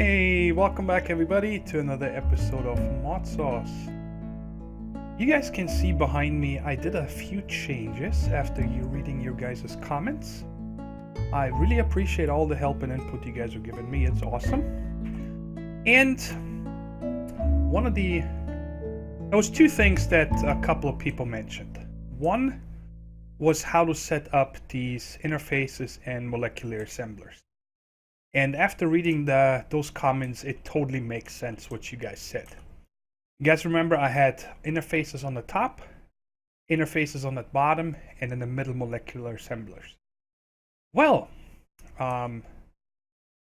Hey, welcome back everybody to another episode of Modsauce. You guys can see behind me I did a few changes after you reading your guys' comments. I really appreciate all the help and input you guys are giving me, it's awesome. And there was two things that a couple of people mentioned. One was how to set up these interfaces and molecular assemblers. And after reading those comments, it totally makes sense what you guys said. You guys remember I had interfaces on the top, interfaces on the bottom, and in the middle molecular assemblers. Well,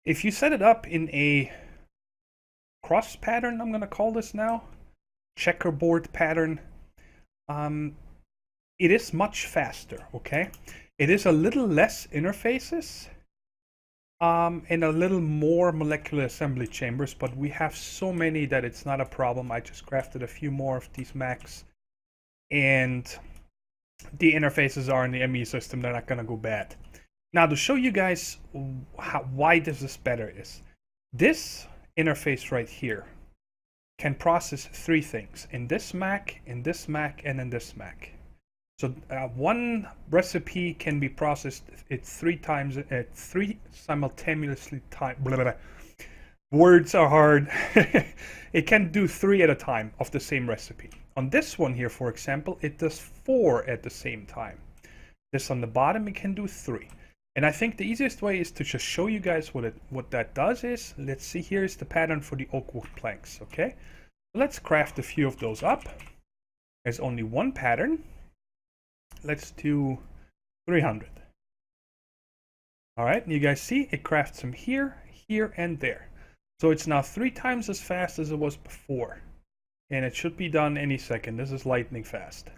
if you set it up in a cross pattern, I'm going to call this now, checkerboard pattern, it is much faster, okay? It is a little less interfaces, and a little more molecular assembly chambers, but we have so many that it's not a problem. I just crafted a few more of these Macs, and the interfaces are in the ME system. They're not gonna go bad. Now, to show you guys why this is better is, this interface right here can process three things in this Mac, and in this Mac. So one recipe can be processed at three simultaneously. Words are hard. It can do 3 at a time of the same recipe. On this one here, for example, it does 4 at the same time. This on the bottom, it can do 3. And I think the easiest way is to just show you guys what that does is, let's see, here's the pattern for the oak wood planks, okay? Let's craft a few of those up. There's only one pattern. Let's do 300. Alright, you guys see it crafts them here, here, and there. So it's now 3 times as fast as it was before. And it should be done any second. This is lightning fast.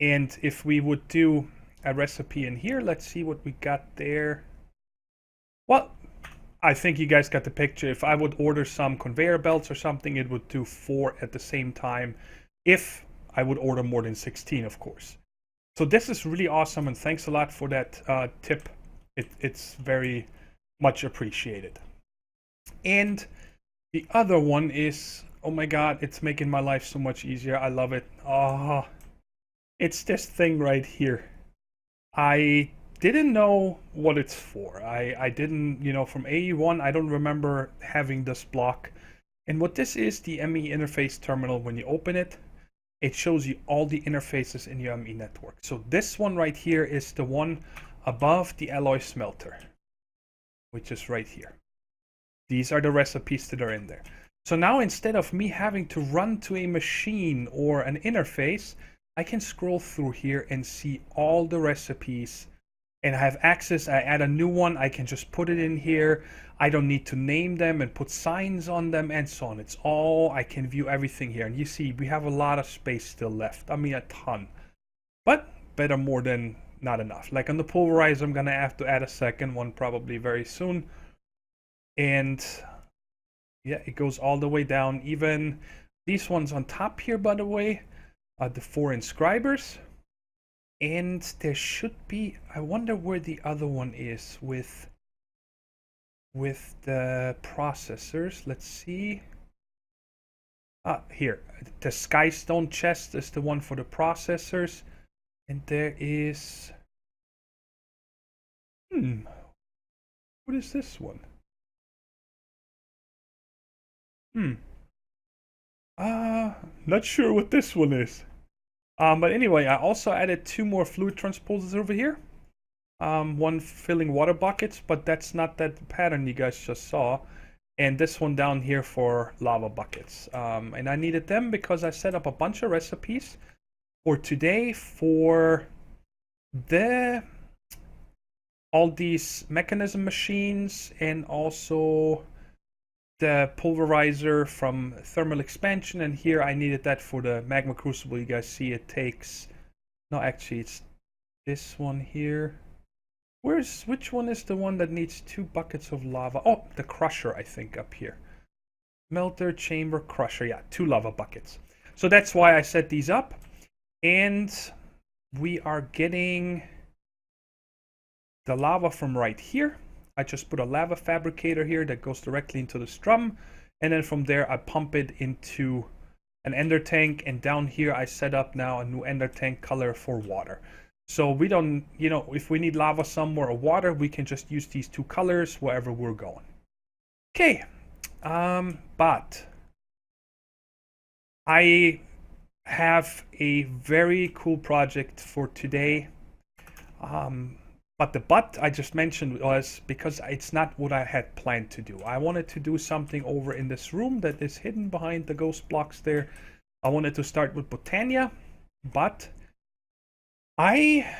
And if we would do a recipe in here, let's see what we got there. Well, I think you guys got the picture. If I would order some conveyor belts or something, it would do 4 at the same time. If I would order more than 16, of course. So this is really awesome, and thanks a lot for that tip. It's very much appreciated. And the other one is, oh my god, it's making my life so much easier. I love it. Oh, it's this thing right here. I didn't know what it's for. I didn't, from AE1, I don't remember having this block. And what this is, the ME interface terminal, when you open it, it shows you all the interfaces in your ME network. So this one right here is the one above the alloy smelter, which is right here. These are the recipes that are in there. So now, instead of me having to run to a machine or an interface, I can scroll through here and see all the recipes, and I have access. I add a new one, I can just put it in here. I don't need to name them and put signs on them and so on. It's all, I can view everything here. And you see, we have a lot of space still left. I mean, a ton. But better more than not enough. Like on the pulverizer, I'm going to have to add a second one probably very soon. And yeah, it goes all the way down. Even these ones on top here, by the way, are the 4 inscribers. And there should be, I wonder where the other one is with the processors. Let's see. Here, the Skystone chest is the one for the processors, and there is, what is this one? Not sure what this one is. But anyway, I also added 2 more fluid transposers over here. One filling water buckets, but that's not that pattern you guys just saw. And this one down here for lava buckets. And I needed them because I set up a bunch of recipes for today for all these mechanism machines, and also the pulverizer from thermal expansion. And here I needed that for the magma crucible. You guys see it takes, no, actually it's this one here. Which one is the one that needs 2 buckets of lava? Oh, the crusher, I think, up here. Melter, chamber, crusher. Yeah, 2 lava buckets. So that's why I set these up. And we are getting the lava from right here. I just put a lava fabricator here that goes directly into this drum, and then from there I pump it into an ender tank, and down here I set up now a new ender tank color for water. So we don't, you know, if we need lava somewhere or water, we can just use these two colors wherever we're going. Okay, but I have a very cool project for today. But the but I just mentioned was because it's not what I had planned to do. I wanted to do something over in this room that is hidden behind the ghost blocks there. I wanted to start with Botania, but I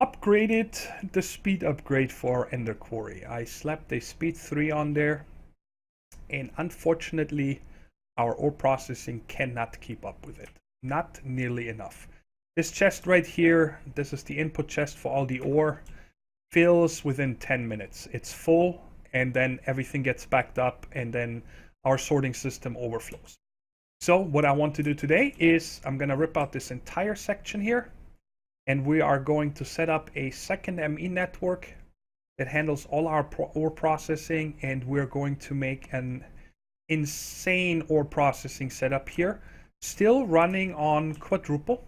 upgraded the speed upgrade for Ender Quarry. I slapped a speed 3 on there, and unfortunately our ore processing cannot keep up with it. Not nearly enough. This chest right here, this is the input chest for all the ore, fills within 10 minutes. It's full, and then everything gets backed up, and then our sorting system overflows. So what I want to do today is I'm going to rip out this entire section here, and we are going to set up a second ME network that handles all our ore processing, and we're going to make an insane ore processing setup here, still running on quadruple.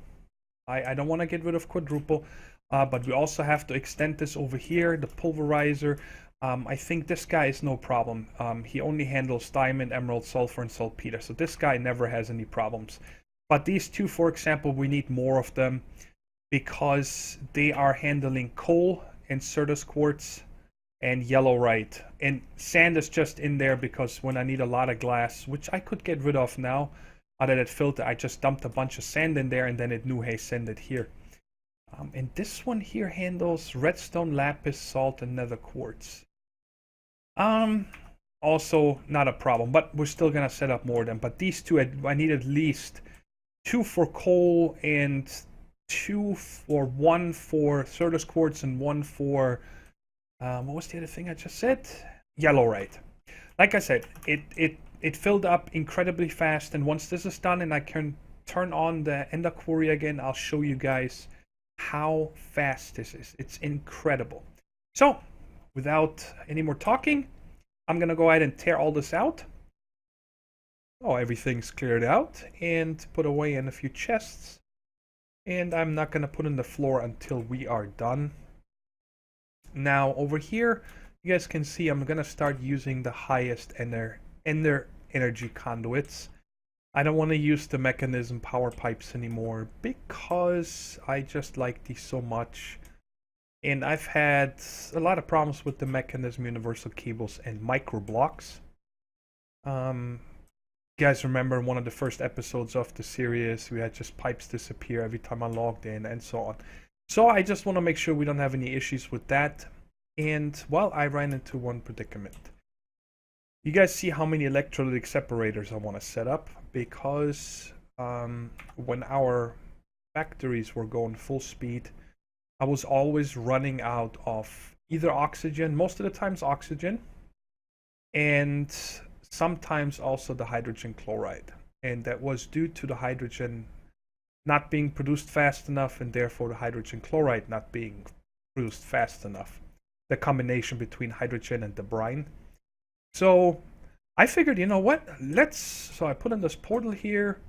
I don't want to get rid of quadruple, but we also have to extend this over here, the pulverizer. I think this guy is no problem. He only handles diamond, emerald, sulfur, and saltpeter, so this guy never has any problems. But these two, for example, we need more of them because they are handling coal and Certus quartz and yellowite. And sand is just in there because when I need a lot of glass, which I could get rid of now, out of that filter, I just dumped a bunch of sand in there and then it knew, hey, send it here. And this one here handles redstone, lapis, salt, and nether quartz. Also not a problem, but we're still gonna set up more of them. But these two, I need at least 2 for coal and 1 for Certus quartz and 1 for what was the other thing I just said? Yellowite. Like I said, it filled up incredibly fast, and once this is done and I can turn on the Ender Quarry again, I'll show you guys how fast this is. It's incredible. So, without any more talking, I'm gonna go ahead and tear all this out. Oh, everything's cleared out and put away in a few chests. And I'm not gonna put in the floor until we are done. Now, over here, you guys can see I'm gonna start using the highest Ender energy conduits. I don't want to use the mechanism power pipes anymore because I just like these so much. And I've had a lot of problems with the mechanism universal cables and micro blocks. You guys remember one of the first episodes of the series, we had just pipes disappear every time I logged in and so on. So I just want to make sure we don't have any issues with that. And well, I ran into one predicament. You guys see how many electrolytic separators I want to set up, because when our factories were going full speed, I was always running out of either oxygen, most of the times oxygen, and sometimes also the hydrogen chloride. And that was due to the hydrogen not being produced fast enough, and therefore the hydrogen chloride not being produced fast enough. The combination between hydrogen and the brine. So I figured, you know what, so I put in this portal here.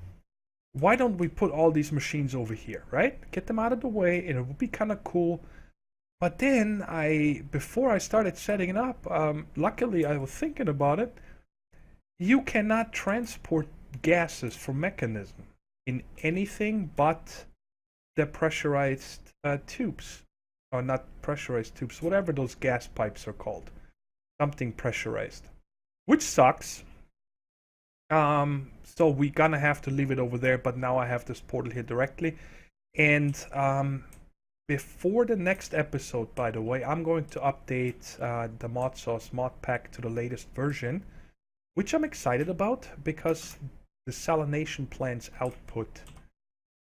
Why don't we put all these machines over here, right? Get them out of the way, and it would be kind of cool. But then before I started setting it up, luckily I was thinking about it. You cannot transport gases from mechanism in anything but the pressurized tubes. Or not pressurized tubes, whatever those gas pipes are called. Something pressurized, which sucks. So we're gonna have to leave it over there, but now I have this portal here directly. And before the next episode, by the way, I'm going to update the Modsauce mod pack to the latest version, which I'm excited about because the salination plant's output,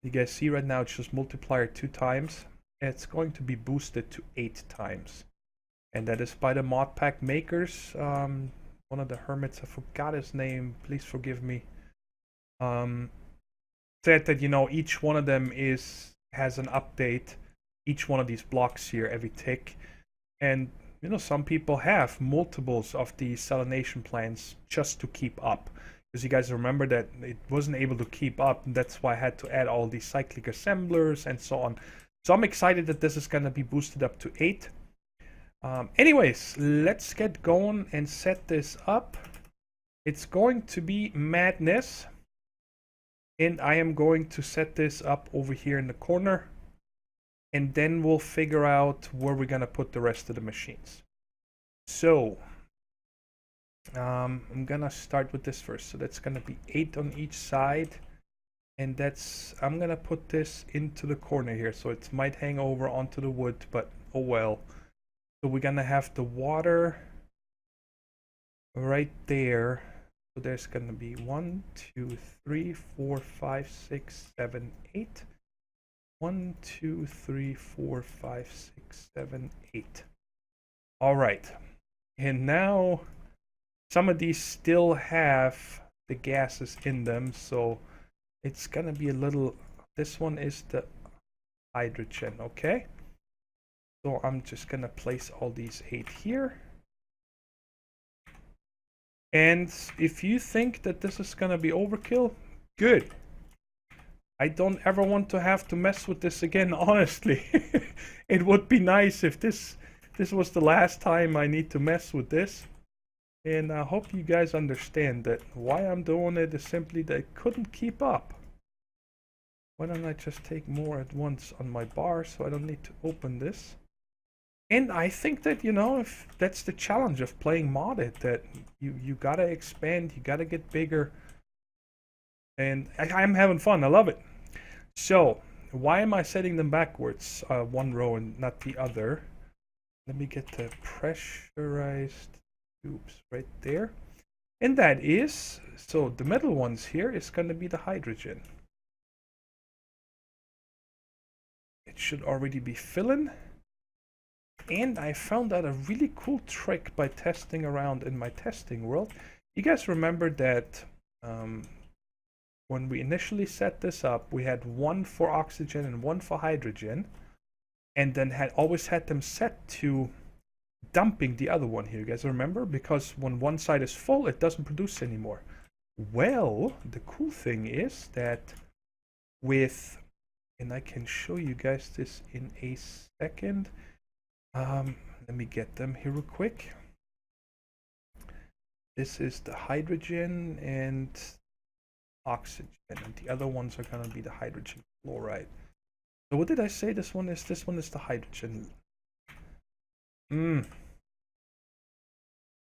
you guys see right now, it's just multiplier 2 times. It's going to be boosted to 8 times. And that is by the mod pack makers. One of the hermits, I forgot his name, please forgive me, said that, you know, each one of them has an update, each one of these blocks here every tick. And you know, some people have multiples of the salination plants just to keep up. Because you guys remember that it wasn't able to keep up, and that's why I had to add all these cyclic assemblers and so on. So I'm excited that this is going to be boosted up to 8. Anyways, let's get going and set this up. It's going to be madness. And I am going to set this up over here in the corner. And then we'll figure out where we're going to put the rest of the machines. So, I'm going to start with this first. So that's going to be 8 on each side. And that's, I'm going to put this into the corner here. So it might hang over onto the wood, but oh well. So we're going to have the water right there. So there's going to be 1, 2, 3, 4, 5, 6, 7, 8. 1, 2, 3, 4, 5, 6, 7, 8. All right. And now some of these still have the gases in them. So it's going to be a little, this one is the hydrogen, okay? So I'm just going to place all these 8 here. And if you think that this is going to be overkill, good. I don't ever want to have to mess with this again, honestly. It would be nice if this was the last time I need to mess with this. And I hope you guys understand that why I'm doing it is simply that I couldn't keep up. Why don't I just take more at once on my bar so I don't need to open this? And I think that, you know, if that's the challenge of playing modded, that you gotta expand, you gotta get bigger. And I'm having fun, I love it. So, why am I setting them backwards, one row and not the other? Let me get the pressurized tubes right there. And that is, so the middle ones here is gonna be the hydrogen. It should already be filling. And I found out a really cool trick by testing around in my testing world. You guys remember that when we initially set this up, we had 1 for oxygen and 1 for hydrogen, and then always had them set to dumping the other one here. You guys remember? Because when one side is full, it doesn't produce anymore. Well, the cool thing is that with, and I can show you guys this in a second. Let me get them here real quick. This is the hydrogen and oxygen, and the other ones are going to be the hydrogen chloride. So what did I say this one is? This one is the hydrogen.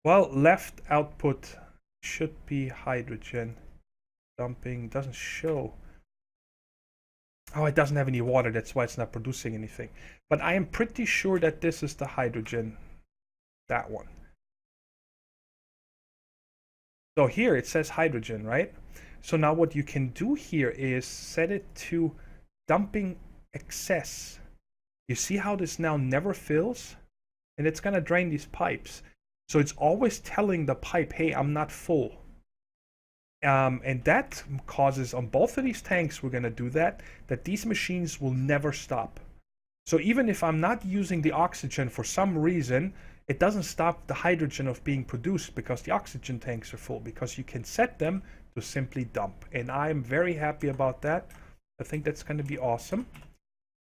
Well, left output should be hydrogen. Dumping doesn't show. Oh, it doesn't have any water, that's why it's not producing anything. But I am pretty sure that this is the hydrogen. That one. So here it says hydrogen, right? So now what you can do here is set it to dumping excess. You see how this now never fills? And it's going to drain these pipes. So it's always telling the pipe, hey, I'm not full. And that causes, on both of these tanks, we're going to do that these machines will never stop. So even if I'm not using the oxygen for some reason, it doesn't stop the hydrogen of being produced because the oxygen tanks are full, because you can set them to simply dump. And I'm very happy about that. I think that's going to be awesome.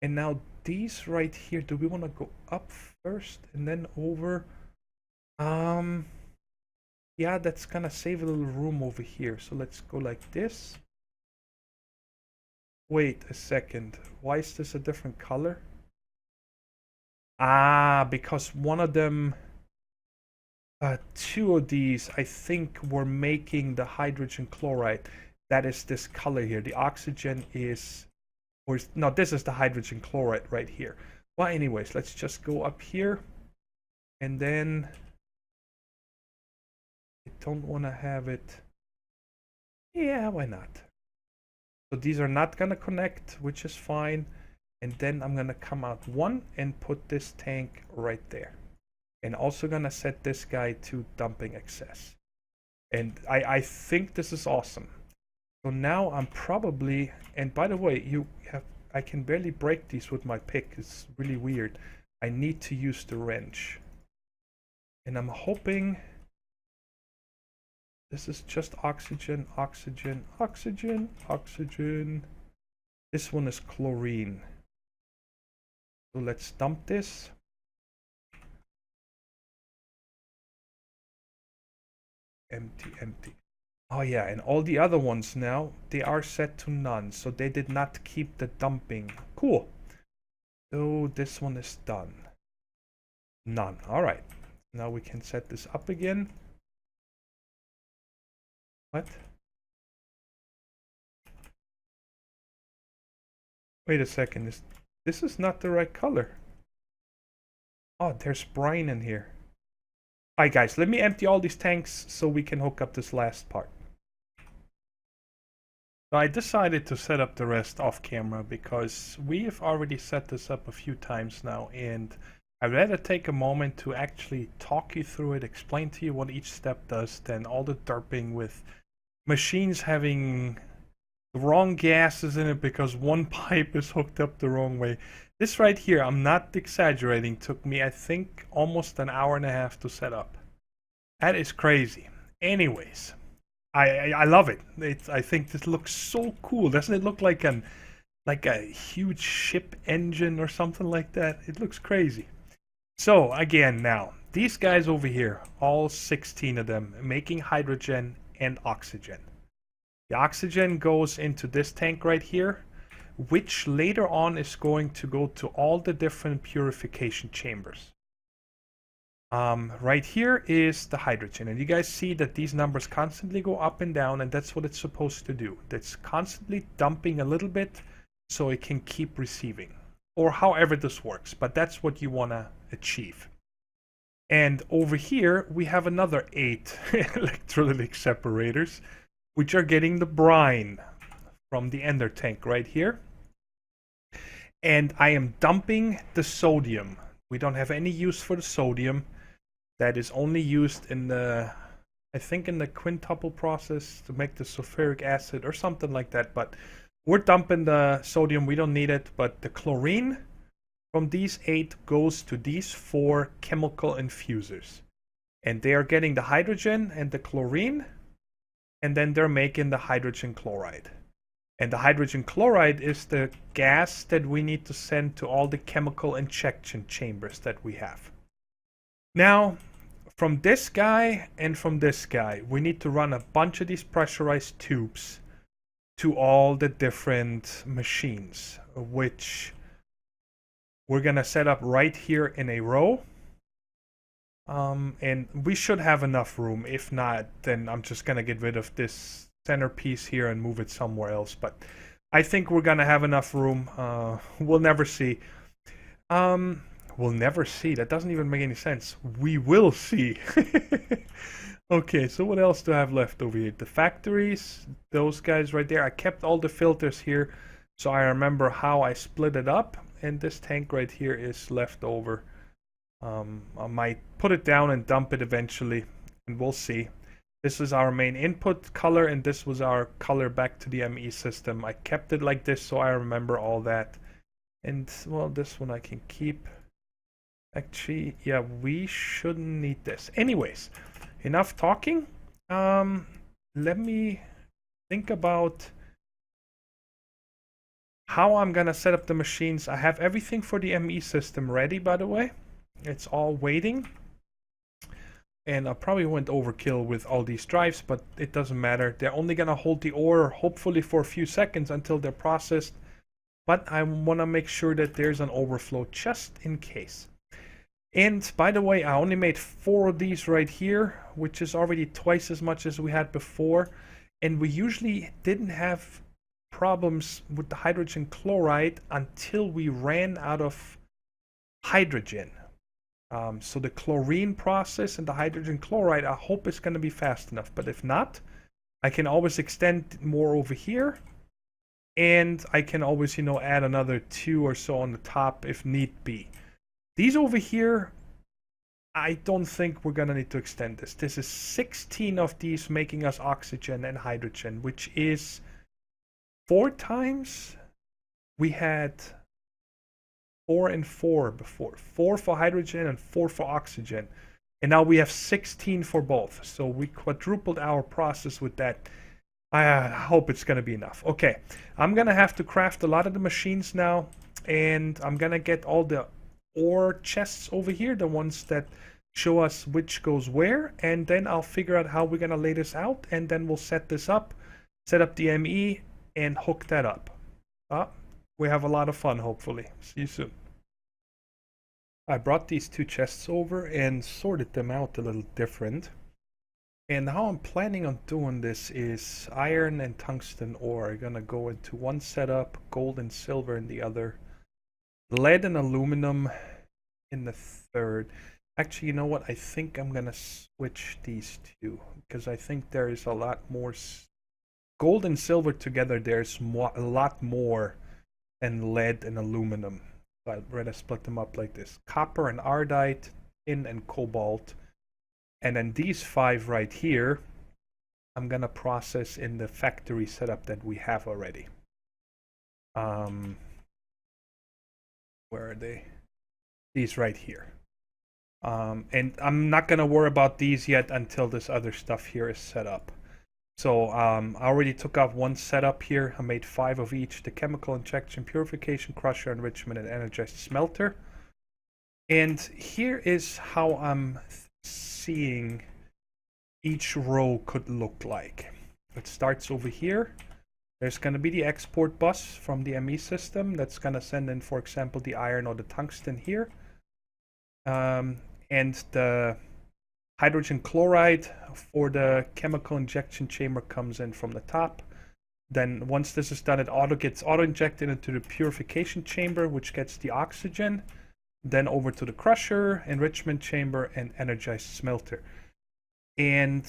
And now these right here, do we want to go up first and then over? Yeah, that's gonna save a little room over here. So let's go like this. Wait a second. Why is this a different color? Ah, because one of them, 2 of these, I think were making the hydrogen chloride. That is this color here. The oxygen is, or no, this is the hydrogen chloride right here. Well, anyways, let's just go up here and then I don't want to have it. Yeah, why not? So these are not going to connect, which is fine. And then I'm going to come out 1 and put this tank right there. And also going to set this guy to dumping excess. And I think this is awesome. So now I'm probably, and by the way, I can barely break these with my pick. It's really weird. I need to use the wrench. And I'm hoping this is just oxygen, oxygen, oxygen, oxygen. This one is chlorine. So let's dump this. Empty, empty. Oh yeah, and all the other ones now, they are set to none. So they did not keep the dumping. Cool. So this one is done. None. Alright. Now we can set this up again. What? Wait a second. This is not the right color. Oh, there's brine in here. Alright guys, let me empty all these tanks so we can hook up this last part. So I decided to set up the rest off camera because we have already set this up a few times now, and I'd rather take a moment to actually talk you through it, explain to you what each step does, than all the derping with machines having the wrong gases in it because one pipe is hooked up the wrong way. This right here, I'm not exaggerating, took me I think almost an hour and a half to set up. That is crazy. Anyways, I love it. I think this looks so cool. Doesn't it look like a huge ship engine or something like that? It looks crazy. So again, now these guys over here, all 16 of them, making hydrogen and oxygen. The oxygen goes into this tank right here, which later on is going to go to all the different purification chambers. Right here is the hydrogen, and you guys see that these numbers constantly go up and down, and that's what it's supposed to do. It's constantly dumping a little bit so it can keep receiving, or however this works, but that's what you want to achieve. And over here we have another 8 electrolytic separators, which are getting the brine from the ender tank right here. And I am dumping the sodium. We don't have any use for the sodium. That is only used in the, I think in the quintuple process to make the sulfuric acid or something like that. But we're dumping the sodium, we don't need it. But the chlorine from these 8 goes to these 4 chemical infusers. And they are getting the hydrogen and the chlorine, and then they're making the hydrogen chloride. And the hydrogen chloride is the gas that we need to send to all the chemical injection chambers that we have. Now, from this guy and from this guy, we need to run a bunch of these pressurized tubes to all the different machines, which we're going to set up right here in a row. And we should have enough room. If not, then I'm just going to get rid of this centerpiece here and move it somewhere else. But I think we're going to have enough room. We'll never see. We'll never see. That doesn't even make any sense. We will see. Okay, so what else do I have left over here? The factories, those guys right there. I kept all the filters here so I remember how I split it up. And this tank right here is left over. I might put it down and dump it eventually, and we'll see. This is our main input color, and this was our color back to the ME system. I kept it like this so I remember all that. And, well, this one I can keep. Actually, yeah, we shouldn't need this. Anyways, enough talking. Let me think about how I'm gonna set up the machines. I have everything for the ME system ready, by the way. It's all waiting. And I probably went overkill with all these drives, but it doesn't matter. They're only gonna hold the ore, hopefully for a few seconds until they're processed. But I wanna make sure that there's an overflow just in case. And by the way, I only made 4 of these right here, which is already twice as much as we had before. And we usually didn't have problems with the hydrogen chloride until we ran out of hydrogen. So the chlorine process and the hydrogen chloride, I hope it's going to be fast enough. But if not, I can always extend more over here. And I can always, add another 2 or so on the top if need be. These over here, I don't think we're going to need to extend this. This is 16 of these making us oxygen and hydrogen, which is 4 times. We had 4 and 4 before. 4 for hydrogen and 4 for oxygen. And now we have 16 for both. So we quadrupled our process with that. I hope it's going to be enough. Okay, I'm going to have to craft a lot of the machines now. And I'm going to get all the ore chests over here, the ones that show us which goes where. And then I'll figure out how we're going to lay this out. And then we'll set this up, set up the ME, and hook that up. We have a lot of fun, hopefully. See you soon. I brought these two chests over and sorted them out a little different. And how I'm planning on doing this is iron and tungsten ore are gonna go into one setup, gold and silver in the other, lead and aluminum in the third. Actually, you know what? I think I'm gonna switch these two because I think there is a lot more. Gold and silver together, there's a lot more than lead and aluminum. So I'd rather split them up like this. Copper and ardite, tin and cobalt. And then these 5 right here, I'm gonna process in the factory setup that we have already. Where are they? These right here. And I'm not gonna worry about these yet until this other stuff here is set up. So I already took off one setup here. I made 5 of each: the chemical injection, purification, crusher, enrichment, and energized smelter. And here is how I'm seeing each row could look like. It starts over here. There's going to be the export bus from the ME system that's going to send in, for example, the iron or the tungsten here. And the hydrogen chloride for the chemical injection chamber comes in from the top. Then once this is done, it gets auto-injected into the purification chamber, which gets the oxygen. Then over to the crusher, enrichment chamber, and energized smelter. And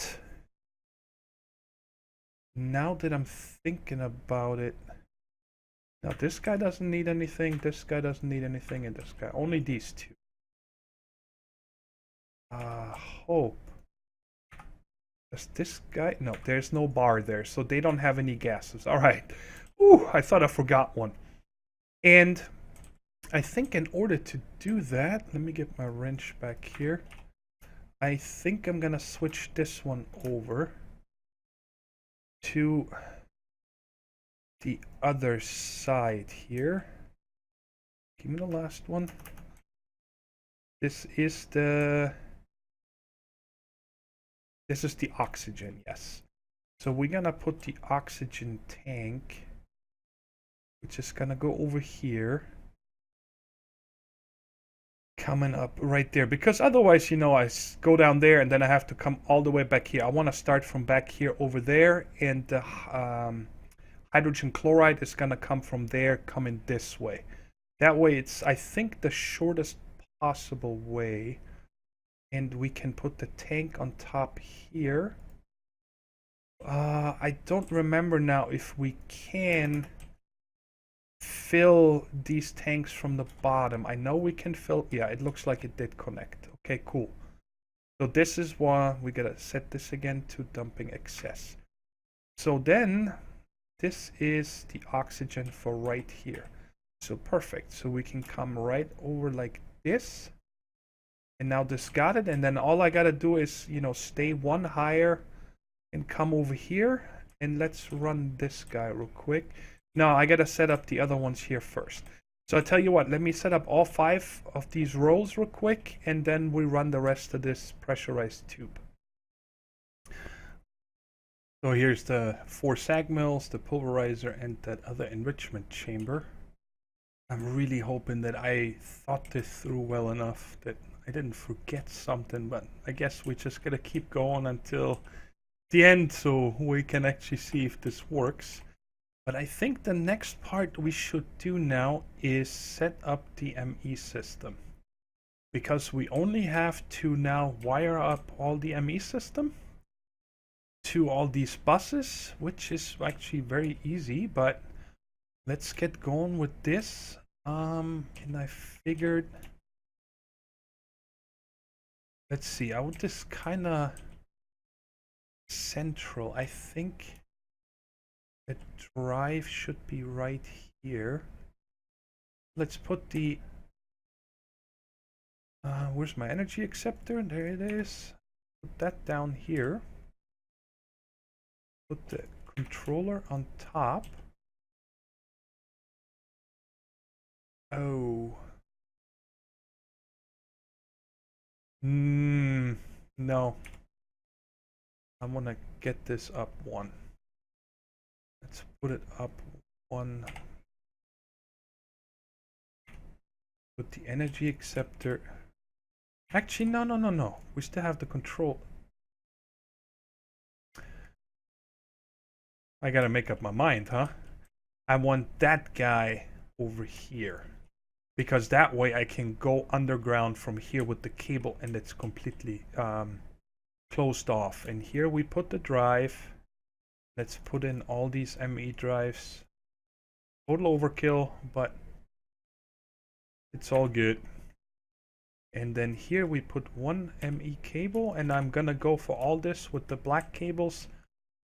now that I'm thinking about it, now this guy doesn't need anything, this guy doesn't need anything, and this guy, only these two. Hope. Does this guy? No, there's no bar there, so they don't have any gases. All right. Ooh, I thought I forgot one. And I think in order to do that, let me get my wrench back here. I think I'm gonna switch this one over to the other side here. Give me the last one. This is the oxygen, yes. So we're gonna put the oxygen tank, which is gonna go over here, coming up right there, because otherwise, you know, I go down there and then I have to come all the way back here. I want to start from back here over there, and the hydrogen chloride is gonna come from there, coming this way. That way it's, I think, the shortest possible way. And we can put the tank on top here. I don't remember now if we can fill these tanks from the bottom. I know we can fill, yeah, it looks like it did connect. Okay, cool. So this is why we gotta set this again to dumping excess. So then this is the oxygen for right here. So perfect. So we can come right over like this. And now this got it, and then all I gotta do is, you know, stay one higher and come over here, and let's run this guy real quick. Now I gotta set up the other ones here first. So I tell you what, let me set up all 5 of these rolls real quick, and then we run the rest of this pressurized tube. So here's the 4 sag mills, the pulverizer, and that other enrichment chamber. I'm really hoping that I thought this through well enough that I didn't forget something, but I guess we just gotta keep going until the end so we can actually see if this works. But I think the next part we should do now is set up the ME system, because we only have to now wire up all the ME system to all these buses, which is actually very easy. But let's get going with this. And I figured, let's see, I want this kind of central. I think the drive should be right here. Let's put the Where's my energy acceptor? There it is. Put that down here. Put the controller on top. Oh. No. I want to get this up one. Let's put it up one. Put the energy acceptor. Actually, no. We still have the control. I gotta make up my mind, huh? I want that guy over here. Because that way I can go underground from here with the cable and it's completely closed off. And here we put the drive. Let's put in all these ME drives. Total overkill, but it's all good. And then here we put one ME cable, and I'm gonna go for all this with the black cables.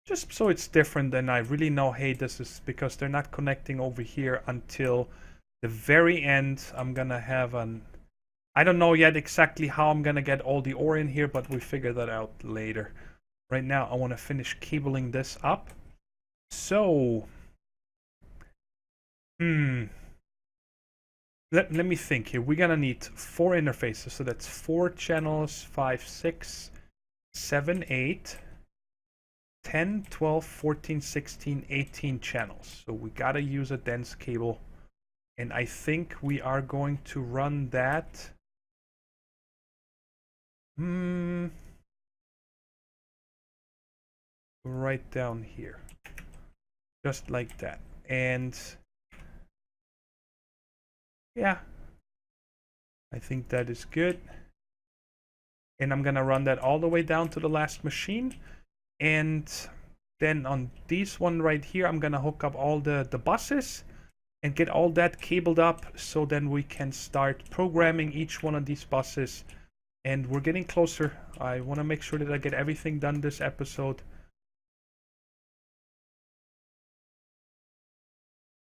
Just so it's different, and I really know, hey, this is because they're not connecting over here until the very end. I'm gonna have I don't know yet exactly how I'm gonna get all the ore in here, but we figure that out later. Right now, I want to finish cabling this up. So, let me think here. We're gonna need 4 interfaces, so that's 4 channels, 5, 6, 7, 8, 10, 12, 14, 16, 18 channels. So we gotta use a dense cable. And I think we are going to run that. Right down here. Just like that. And yeah, I think that is good. And I'm gonna run that all the way down to the last machine. And then on this one right here, I'm gonna hook up all the buses and get all that cabled up, so then we can start programming each one of these buses. And we're getting closer. I want to make sure that I get everything done this episode.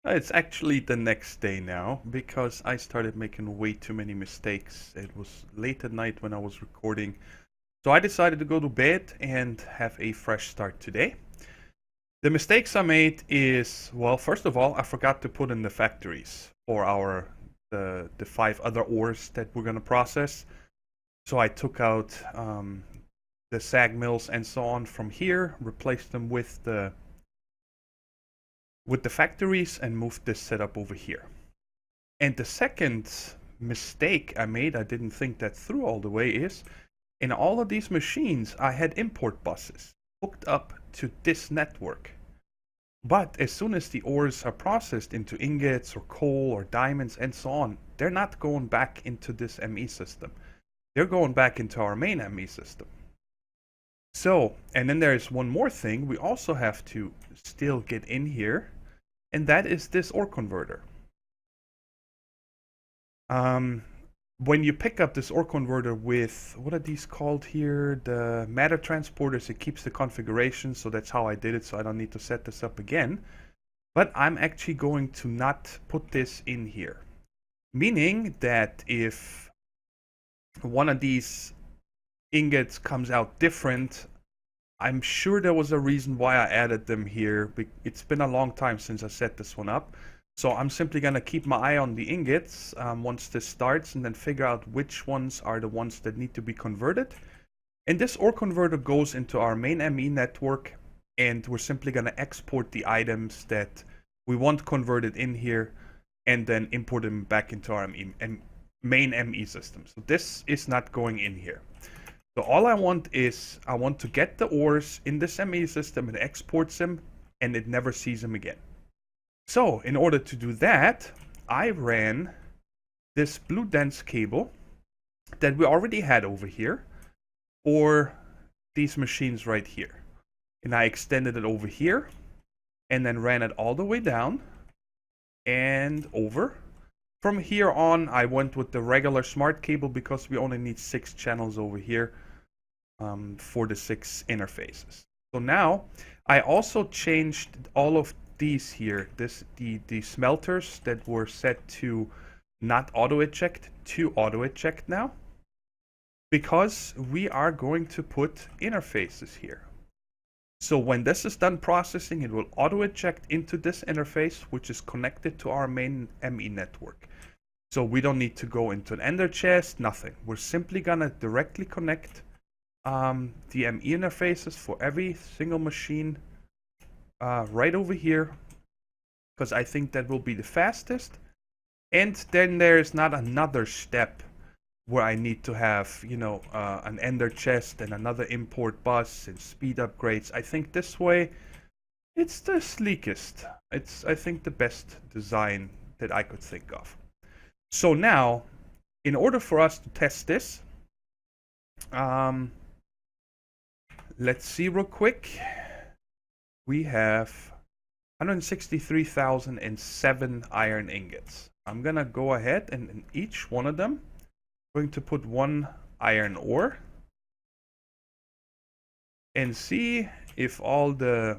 It's actually the next day now, because I started making way too many mistakes. It was late at night when I was recording. So I decided to go to bed and have a fresh start today. The mistakes I made is, well, first of all, I forgot to put in the factories for the 5 other ores that we're going to process. So I took out the sag mills and so on from here, replaced them with the factories, and moved this setup over here. And the second mistake I made, I didn't think that through all the way, is in all of these machines I had import buses hooked up to this network. But as soon as the ores are processed into ingots or coal or diamonds and so on, they're not going back into this ME system. They're going back into our main ME system. So, and then there's one more thing we also have to still get in here, and that is this ore converter. When you pick up this ore converter with, what are these called here? The matter transporters, it keeps the configuration, so that's how I did it, so I don't need to set this up again. But I'm actually going to not put this in here. Meaning that if one of these ingots comes out different, I'm sure there was a reason why I added them here. It's been a long time since I set this one up. So I'm simply going to keep my eye on the ingots once this starts, and then figure out which ones are the ones that need to be converted. And this ore converter goes into our main ME network, and we're simply going to export the items that we want converted in here, and then import them back into our main ME system. So this is not going in here. So all I want is, I want to get the ores in this ME system and exports them, and it never sees them again. So in order to do that, I ran this blue dense cable that we already had over here for these machines right here. And I extended it over here and then ran it all the way down and over. From here on, I went with the regular smart cable because we only need 6 channels over here for the 6 interfaces. So now I also changed all of these here, the smelters that were set to not auto eject to auto eject now. because we are going to put interfaces here. So when this is done processing, it will auto eject into this interface, which is connected to our main ME network. So we don't need to go into an Ender chest, nothing. We're simply gonna directly connect the ME interfaces for every single machine right over here, because I think that will be the fastest. And then there's not another step where I need to have, you know, an Ender chest and another import bus and speed upgrades. I think this way, it's the sleekest. It's, I think, the best design that I could think of. So now, in order for us to test this, let's see real quick. We have 163,007 iron ingots. I'm gonna go ahead and in each one of them, going to put one iron ore and see if all the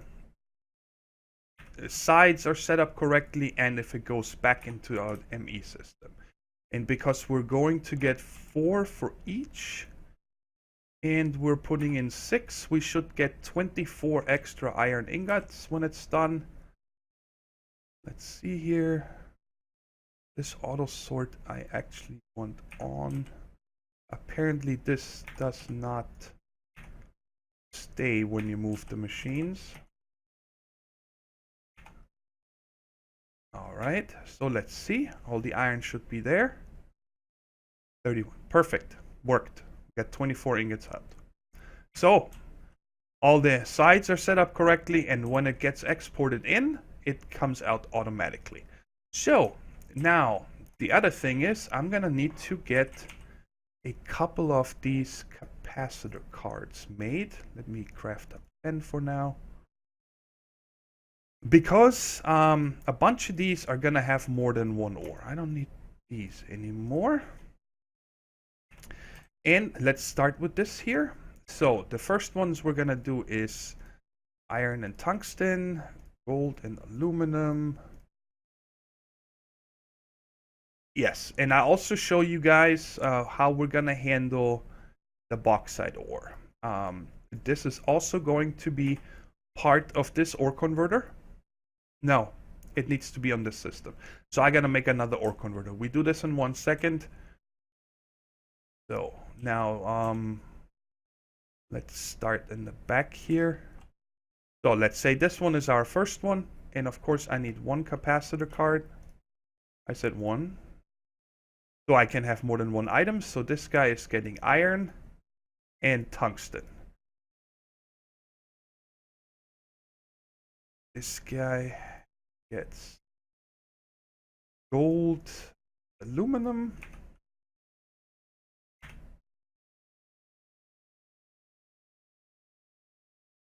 sides are set up correctly and if it goes back into our ME system. And because we're going to get 4 for each and we're putting in 6, we should get 24 extra iron ingots when it's done. Let's see here. This auto sort I actually want on. Apparently this does not stay when you move the machines. Alright, so let's see. All the iron should be there. 31. Perfect. Worked. Got 24 ingots out. So, all the sides are set up correctly, and when it gets exported in, it comes out automatically. So, now, the other thing is, I'm gonna need to get a couple of these capacitor cards made. Let me craft up 10 for now. Because a bunch of these are gonna have more than one ore. I don't need these anymore. And let's start with this here. So the first ones we're gonna do is iron and tungsten, gold and aluminum. Yes, and I also show you guys how we're gonna handle the bauxite ore. This is also going to be part of this ore converter. No, it needs to be on this system. So I gotta make another ore converter. We do this in 1 second. So now let's start in the back here. So let's say this one is our first one, and of course I need 1 capacitor card. I said 1. So I can have more than 1 item. So this guy is getting iron and tungsten. This guy gets gold, aluminum.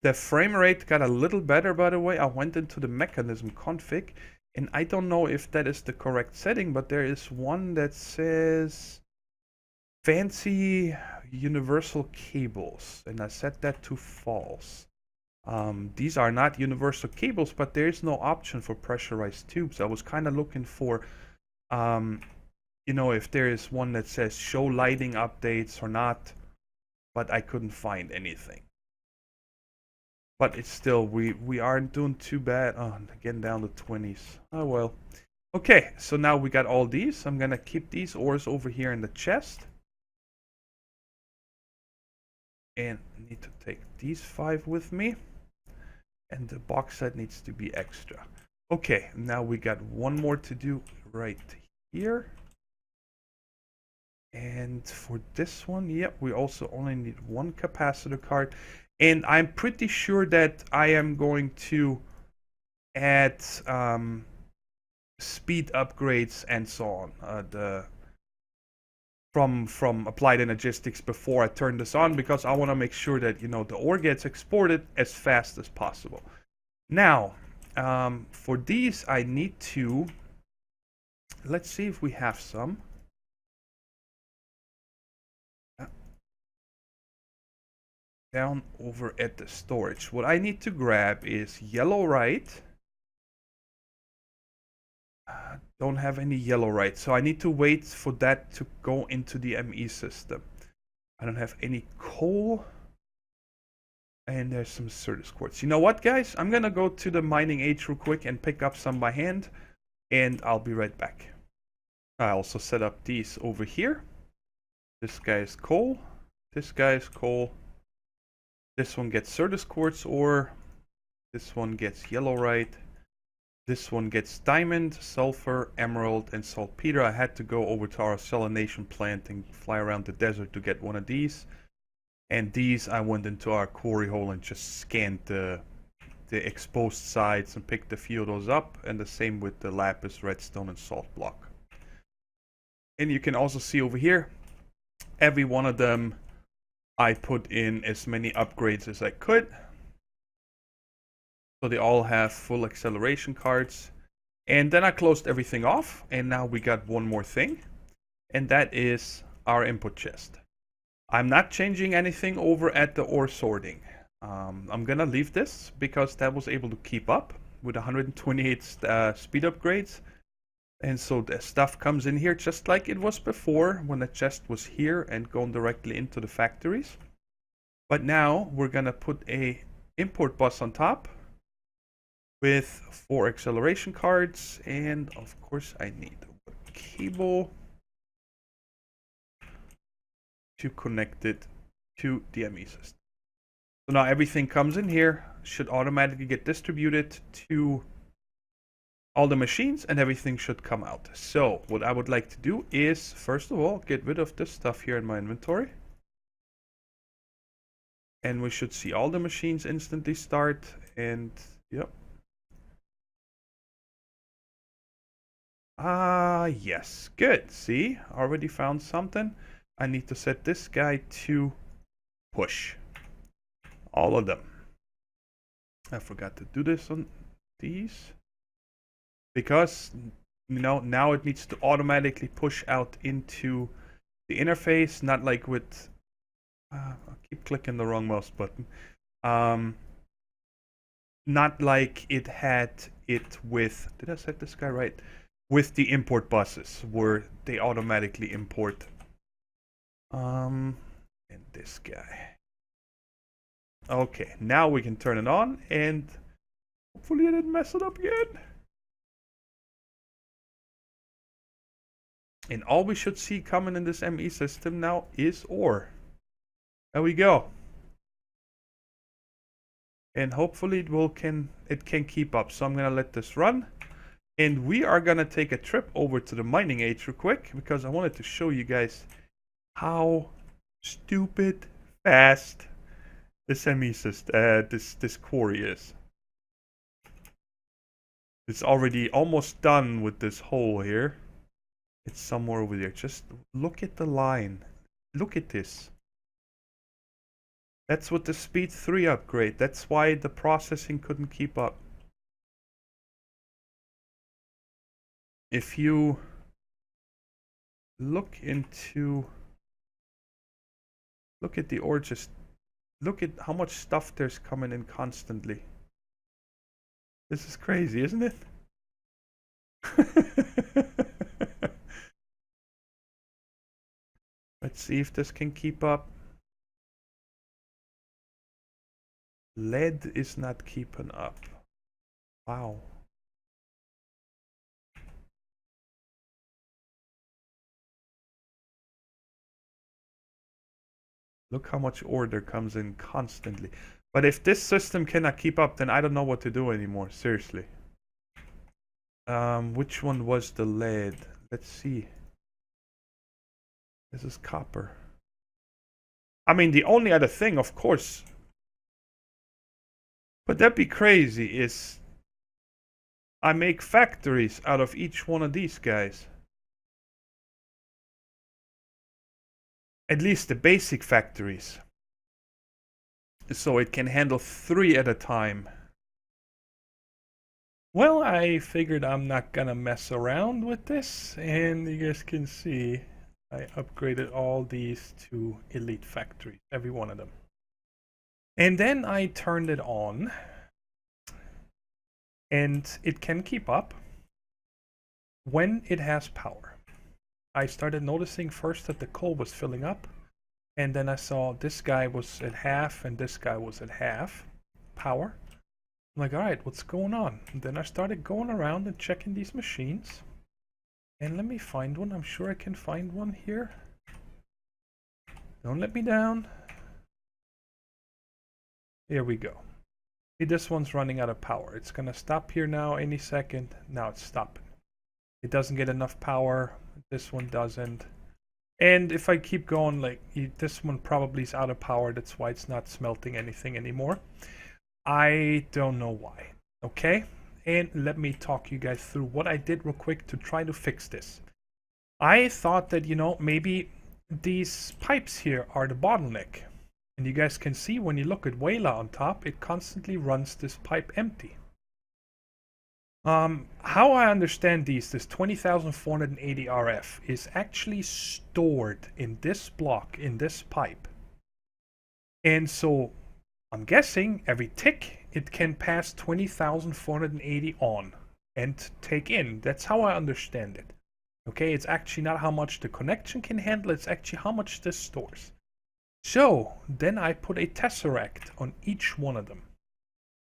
The frame rate got a little better, by the way. I went into the mechanism config, and I don't know if that is the correct setting, but there is one that says fancy universal cables, and I set that to false. These are not universal cables, but there is no option for pressurized tubes. I was kind of looking for, you know, if there is one that says show lighting updates or not, but I couldn't find anything. But it's still, we aren't doing too bad. Oh, getting down to 20s. Oh well. Okay, so now we got all these. I'm gonna keep these ores over here in the chest. And I need to take these 5 with me. And the bauxite needs to be extra. Okay, now we got one more to do right here. And for this one, yep, we also only need 1 capacitor card. And I'm pretty sure that I am going to add speed upgrades and so on. From Applied Energistics before I turn this on, because I want to make sure that, you know, the ore gets exported as fast as possible. Now, for these I need to, let's see if we have some. Down over at the storage. What I need to grab is yellowite. Don't have any yellowite, so I need to wait for that to go into the ME system. I don't have any coal. And there's some Certus quartz. You know what, guys? I'm gonna go to the mining age real quick and pick up some by hand. And I'll be right back. I also set up these over here. This guy is coal. This guy is coal. This one gets Certus quartz ore. This one gets yellowite. This one gets diamond, sulfur, emerald, and saltpeter. I had to go over to our salination plant and fly around the desert to get one of these. And these I went into our quarry hole and just scanned the exposed sides and picked a few of those up. And the same with the lapis, redstone, and salt block. And you can also see over here, every one of them I put in as many upgrades as I could. So they all have full acceleration cards. And then I closed everything off. And now we got one more thing. And that is our input chest. I'm not changing anything over at the ore sorting. I'm going to leave this because that was able to keep up with 128 speed upgrades. And so the stuff comes in here just like it was before when the chest was here and going directly into the factories. But now we're going to put a import bus on top with 4 acceleration cards, and of course I need a cable to connect it to the ME system. So now everything comes in here, should automatically get distributed to all the machines, and everything should come out. So what I would like to do is, first of all, get rid of this stuff here in my inventory. And we should see all the machines instantly start, and yep. Yes, good. See, already found something. I need to set this guy to push. All of them. I forgot to do this on these. Because, you know, now it needs to automatically push out into the interface, not like with... I keep clicking the wrong mouse button. Not like it had it with... Did I set this guy right? With the import buses, where they automatically import. And this guy. Okay, now we can turn it on, and hopefully I didn't mess it up again. And all we should see coming in this ME system now is ore. There we go. And hopefully it can keep up. So I'm gonna let this run. And we are gonna take a trip over to the mining age real quick, because I wanted to show you guys how stupid fast this ME system, this quarry is. It's already almost done with this hole here. It's somewhere over there. Just look at the line. Look at this. That's with the speed 3 upgrade. That's why the processing couldn't keep up. If you look into... Look at the ore, just look at how much stuff there's coming in constantly. This is crazy, isn't it? Let's see if this can keep up. Lead is not keeping up. Wow. Look how much ore there comes in constantly. But if this system cannot keep up, then I don't know what to do anymore. Seriously. Which one was the lead? Let's see. This is copper. I mean, the only other thing, of course, but that'd be crazy, is I make factories out of each one of these guys. At least the basic factories. So it can handle 3 at a time. Well, I figured I'm not gonna mess around with this, and you guys can see I upgraded all these to elite factories, every one of them. And then I turned it on, and it can keep up when it has power. I started noticing first that the coal was filling up, And then I saw this guy was at half and this guy was at half power. I'm like, all right, what's going on? And then I started going around and checking these machines. And let me find one. I'm sure I can find one here. Don't let me down. Here we go. See, this one's running out of power. It's gonna stop here now any second. Now it's stopping. It doesn't get enough power. This one doesn't. And if I keep going, like, this one probably is out of power. That's why it's not smelting anything anymore. I don't know why. Okay? And let me talk you guys through what I did real quick to try to fix this. I thought that, you know, maybe these pipes here are the bottleneck. And you guys can see when you look at Wayla on top, it constantly runs this pipe empty. How I understand this 20,480 RF is actually stored in this block, in this pipe. And so I'm guessing every tick it can pass 20,480 on and take in. That's how I understand it. Okay, it's actually not how much the connection can handle, it's actually how much this stores. So then I put a tesseract on each one of them.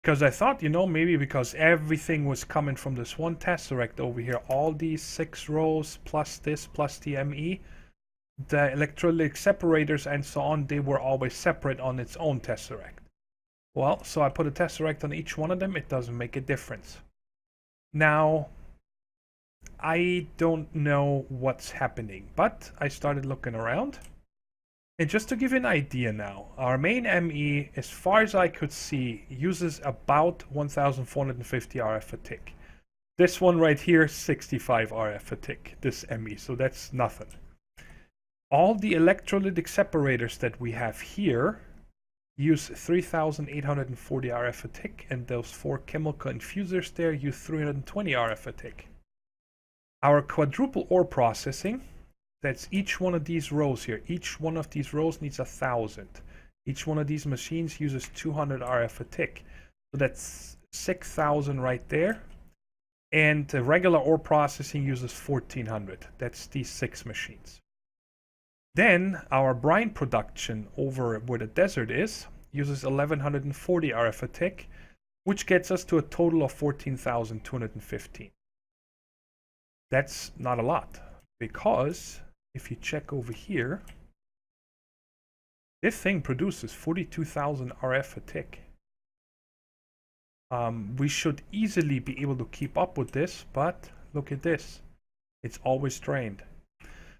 Because I thought, you know, maybe because everything was coming from this one tesseract over here, all these 6 rows plus this plus the ME, the electrolytic separators and so on, they were always separate on its own tesseract. Well, so I put a tesseract on each one of them, it doesn't make a difference. Now, I don't know what's happening, but I started looking around. And just to give you an idea now, our main ME, as far as I could see, uses about 1,450 RF a tick. This one right here, 65 RF a tick, this ME, so that's nothing. All the electrolytic separators that we have here use 3,840 RF a tick, and those 4 chemical infusers there use 320 RF a tick. Our quadruple ore processing, that's each one of these rows here. Each one of these rows needs 1,000. Each one of these machines uses 200 RF a tick. So that's 6,000 right there. And the regular ore processing uses 1,400. That's these 6 machines. Then our brine production over where the desert is uses 1,140 RF a tick, which gets us to a total of 14,215. That's not a lot, because if you check over here, this thing produces 42,000 RF a tick. We should easily be able to keep up with this, but look at this. It's always drained.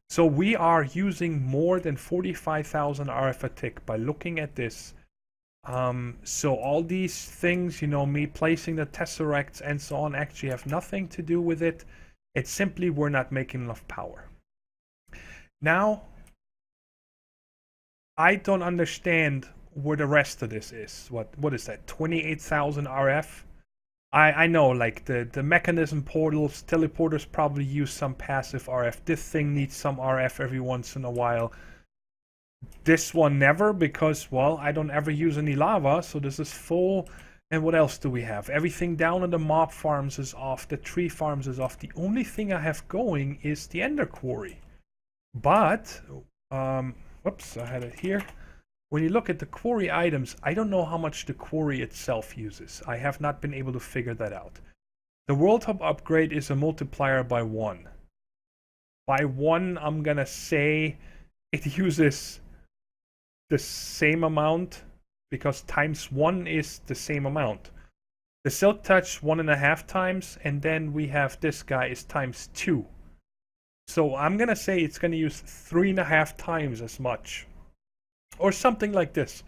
So we are using more than 45,000 RF a tick by looking at this. So all these things, you know, me placing the tesseracts and so on, actually have nothing to do with it. It's simply we're not making enough power. Now, I don't understand where the rest of this is. What is that? 28,000 RF? I know, like the mechanism portals, teleporters probably use some passive RF. This thing needs some RF every once in a while. This one never, because, well, I don't ever use any lava, so this is full. And what else do we have? Everything down in the mob farms is off. The tree farms is off. The only thing I have going is the ender quarry. But, whoops, I had it here. When you look at the quarry items, I don't know how much the quarry itself uses. I have not been able to figure that out. The World Hub upgrade is a multiplier by 1. By 1, I'm gonna say it uses the same amount, because times 1 is the same amount. The Silk Touch 1.5 times, and then we have this guy is times 2. So I'm gonna say it's gonna use 3.5 times as much. Or something like this.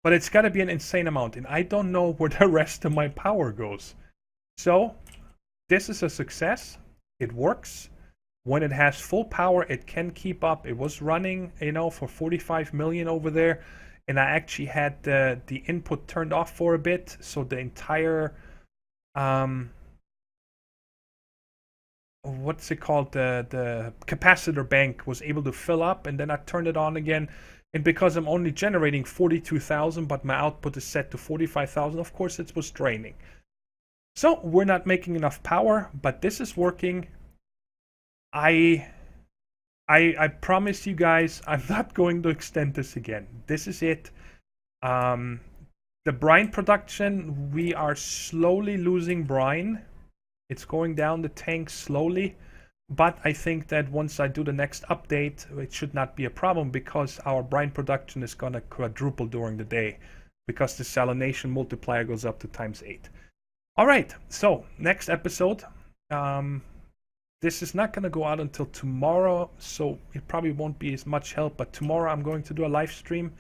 But it's gotta be an insane amount, and I don't know where the rest of my power goes. So, this is a success. It works. When it has full power, it can keep up. It was running, you know, for 45 million over there. And I actually had the input turned off for a bit. So the entire, what's it called? The capacitor bank was able to fill up. And then I turned it on again. And because I'm only generating 42,000, but my output is set to 45,000, of course it was draining. So we're not making enough power, but this is working. I I promise you guys, I'm not going to extend this again. This is it. The brine production, we are slowly losing brine. It's going down the tank slowly. But I think that once I do the next update, it should not be a problem because our brine production is going to quadruple during the day because the salination multiplier goes up to ×8. All right, so next episode. This is not going to go out until tomorrow, so it probably won't be as much help. But tomorrow I'm going to do a live stream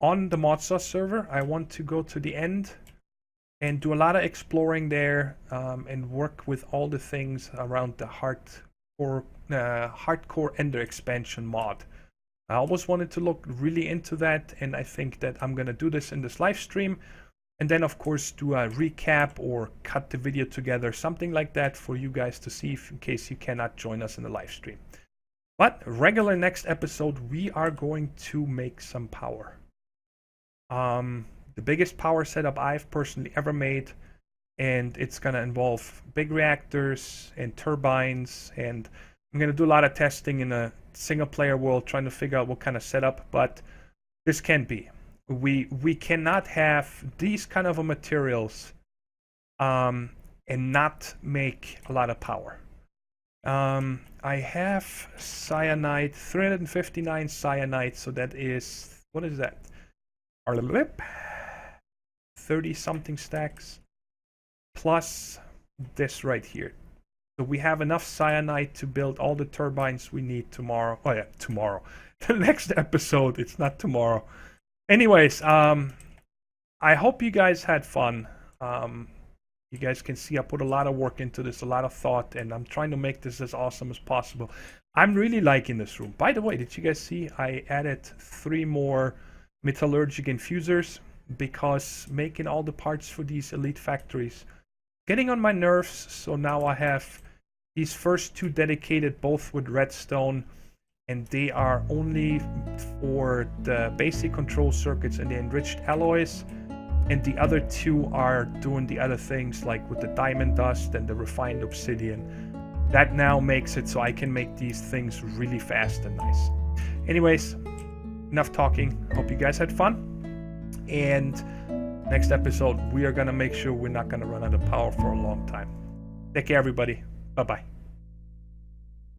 on the Modsauce server. I want to go to the end and do a lot of exploring there and work with all the things around the hardcore Ender expansion mod. I always wanted to look really into that, and I think that I'm going to do this in this live stream. And then, of course, do a recap or cut the video together, something like that for you guys to see in case you cannot join us in the live stream. But regular next episode, we are going to make some power. The biggest power setup I've personally ever made, and it's going to involve big reactors and turbines, and I'm going to do a lot of testing in a single-player world, trying to figure out what kind of setup, but this can be. We cannot have these kind of materials and not make a lot of power. I have cyanide, 359 cyanide, so that is, what is that? 30 something stacks plus this right here. So we have enough cyanide to build all the turbines we need tomorrow. Oh yeah, tomorrow. The next episode, it's not tomorrow. Anyways, I hope you guys had fun. You guys can see I put a lot of work into this, a lot of thought, and I'm trying to make this as awesome as possible. I'm really liking this room. By the way, did you guys see I added 3 more metallurgic infusers because making all the parts for these elite factories getting on my nerves. So now I have these first 2 dedicated, both with redstone, and they are only for the basic control circuits and the enriched alloys, and the other 2 are doing the other things like with the diamond dust and the refined obsidian. That now makes it so I can make these things really fast and nice. Anyways, enough talking. Hope you guys had fun, and next episode we are gonna make sure we're not gonna run out of power for a long time. Take care, everybody. Bye bye.